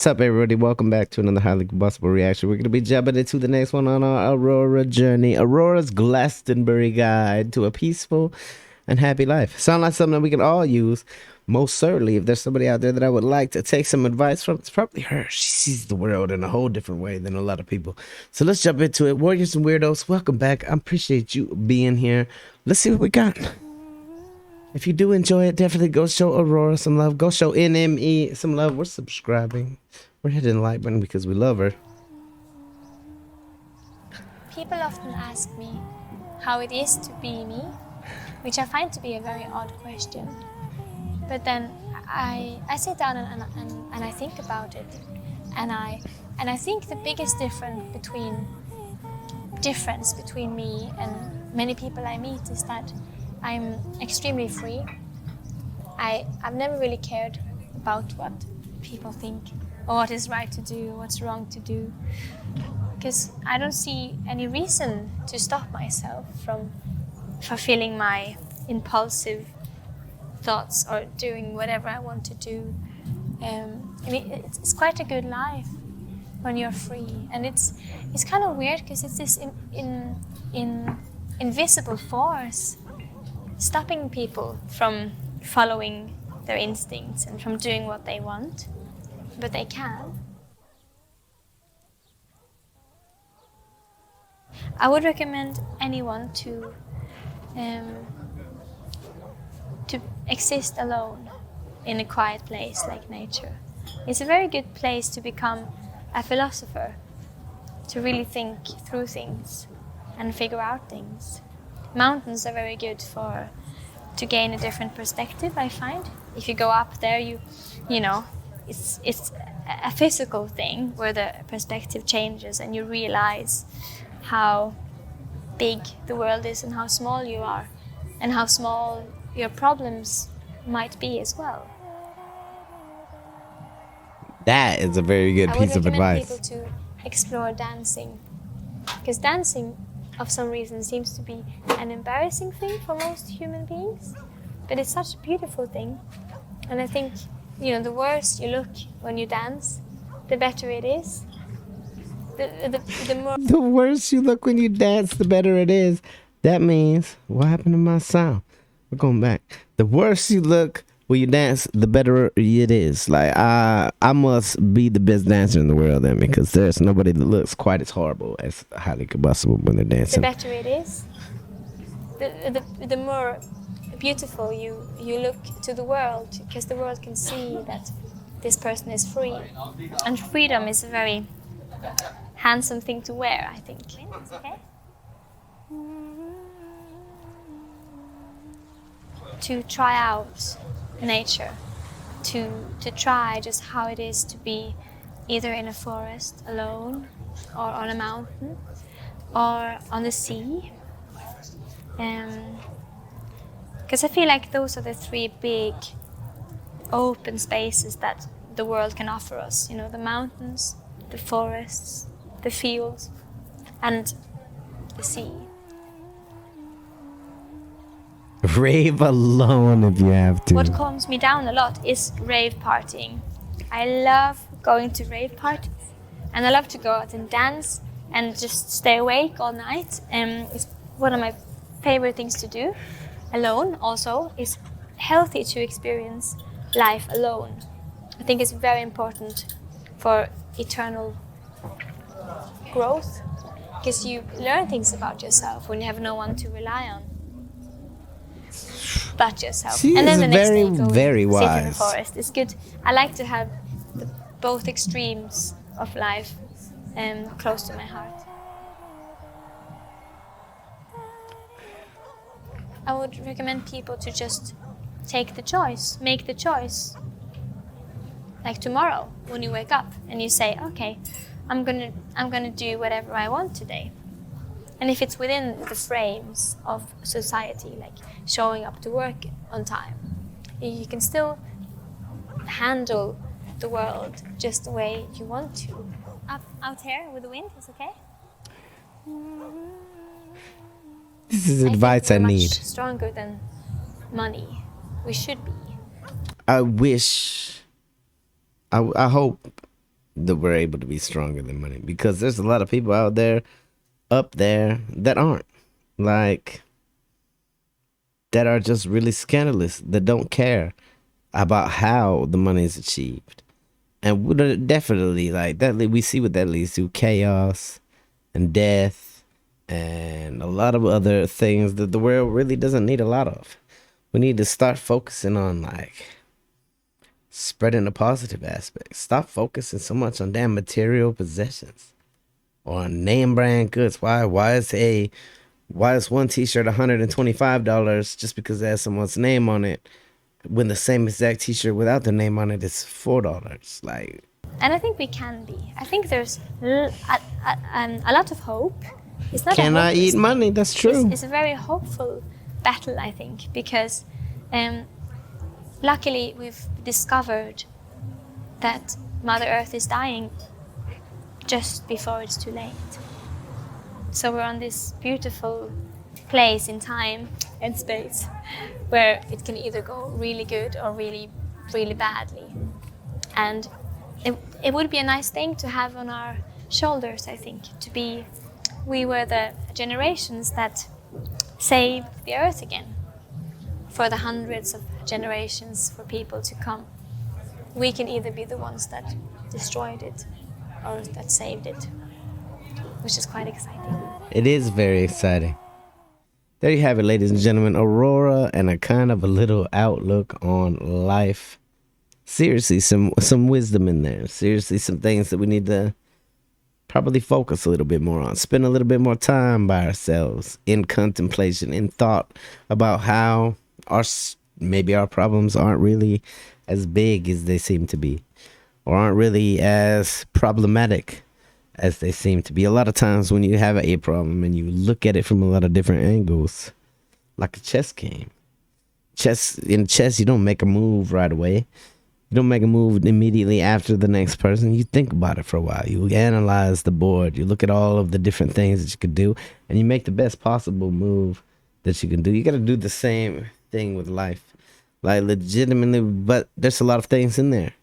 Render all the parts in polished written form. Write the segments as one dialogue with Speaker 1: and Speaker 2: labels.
Speaker 1: What's up, everybody? Welcome back to another highly combustible reaction. We're going to be jumping into the next one on our Aurora journey. Aurora's Glastonbury guide to a peaceful and happy life. Sound like something that we can all use. Most certainly, if there's somebody out there that I would like to take some advice from, it's probably her. She sees the world in a whole different way than a lot of people. So let's jump into it. Warriors and weirdos, welcome back. I appreciate you being here. Let's see what we got. If you do enjoy it, definitely go show Aurora some love. Go show NME some love. We're subscribing. We're hitting the like button because we love her.
Speaker 2: People often ask me how it is to be me, which I find to be a very odd question. But then I sit down and I think about it, and I think the biggest difference between me and many people I meet is that I'm extremely free. I've never really cared about what people think or what is right to do, what's wrong to do, because I don't see any reason to stop myself from fulfilling my impulsive thoughts or doing whatever I want to do. I mean, it's quite a good life when you're free, and it's kind of weird because it's this invisible force stopping people from following their instincts and from doing what they want, but they can. I would recommend anyone to exist alone in a quiet place like nature. It's a very good place to become a philosopher, to really think through things and figure out things. Mountains are very good to gain a different perspective, I find. If you go up there, you know, it's a physical thing where the perspective changes and you realize how big the world is and how small you are and how small your problems might be as well.
Speaker 1: That is a very good piece of advice.
Speaker 2: I would recommend people to explore dancing, because dancing of some reason seems to be an embarrassing thing for most human beings, but it's such a beautiful thing. And I think, you know, the worse you look when you dance, the better it is. The more
Speaker 1: The worse you look when you dance, the better it is. That means, what happened to my sound? We're going back. The worse you look when you dance, the better it is. Like, I must be the best dancer in the world then, because there's nobody that looks quite as horrible as highly combustible when they're dancing.
Speaker 2: The better it is, the more beautiful you look to the world, because the world can see that this person is free. And freedom is a very handsome thing to wear, I think. Okay? To try out nature, to try just how it is to be either in a forest alone or on a mountain or on the sea. Because I feel like those are the three big open spaces that the world can offer us. You know, the mountains, the forests, the fields, and the sea.
Speaker 1: Rave alone if you have to.
Speaker 2: What calms me down a lot is rave partying. I love going to rave parties, and I love to go out and dance and just stay awake all night. It's one of my favorite things to do. Alone also is healthy to experience life alone. I think it's very important for eternal growth, because you learn things about yourself when you have no one to rely on but yourself.
Speaker 1: She
Speaker 2: and then
Speaker 1: is
Speaker 2: the next
Speaker 1: very,
Speaker 2: day go
Speaker 1: very
Speaker 2: sit
Speaker 1: wise.
Speaker 2: in the forest. It's good. I like to have both extremes of life close to my heart. I would recommend people to just take the choice, make the choice. Like tomorrow, when you wake up and you say, okay, I'm gonna do whatever I want today. And if it's within the frames of society, like showing up to work on time, you can still handle the world just the way you want to. Out here with the wind, is okay?
Speaker 1: This is advice I need.
Speaker 2: Much stronger than money. We should be.
Speaker 1: I wish, I hope that we're able to be stronger than money, because there's a lot of people out there, up there, that aren't. Like, that are just really scandalous, that don't care about how the money is achieved. And would definitely, like, that we see what that leads to: chaos and death and a lot of other things that the world really doesn't need a lot of. We need to start focusing on, like, spreading the positive aspects. Stop focusing so much on damn material possessions or on name brand goods. Why is one t-shirt $125 just because it has someone's name on it, when the same exact t-shirt without the name on it is $4? Like,
Speaker 2: And I think we can be. I think there's a lot of hope. It's not
Speaker 1: can I eat money? That's true.
Speaker 2: It's a very hopeful battle, I think, because luckily we've discovered that Mother Earth is dying just before it's too late. So we're on this beautiful place in time and space where it can either go really good or really, really badly. And it would be a nice thing to have on our shoulders, I think, we were the generations that saved the earth again for the hundreds of generations for people to come. We can either be the ones that destroyed it or that saved it, which is quite exciting.
Speaker 1: It is very exciting. There you have it, ladies and gentlemen. Aurora and a kind of a little outlook on life. Seriously, some wisdom in there. Seriously, some things that we need to probably focus a little bit more on. Spend a little bit more time by ourselves in contemplation, in thought about how maybe our problems aren't really as big as they seem to be, or aren't really as problematic as they seem to be. A lot of times when you have a problem and you look at it from a lot of different angles, like a chess game. In chess, you don't make a move right away. You don't make a move immediately after the next person. You think about it for a while. You analyze the board. You look at all of the different things that you could do, and you make the best possible move that you can do. You got to do the same thing with life. Like, legitimately, but there's a lot of things in there.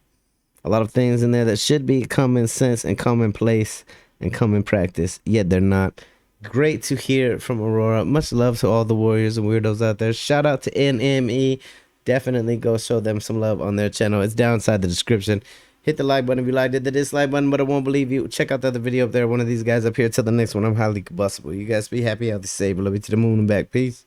Speaker 1: A lot of things in there that should be common sense and commonplace and common practice, yet they're not. Great to hear from Aurora. Much love to all the warriors and weirdos out there. Shout out to NME. Definitely go show them some love on their channel. It's down inside the description. Hit the like button if you liked it. The dislike button, but I won't believe you. Check out the other video up there. One of these guys up here. Till the next one, I'm highly combustible. You guys be happy, healthy, safe. Love you to the moon and back. Peace.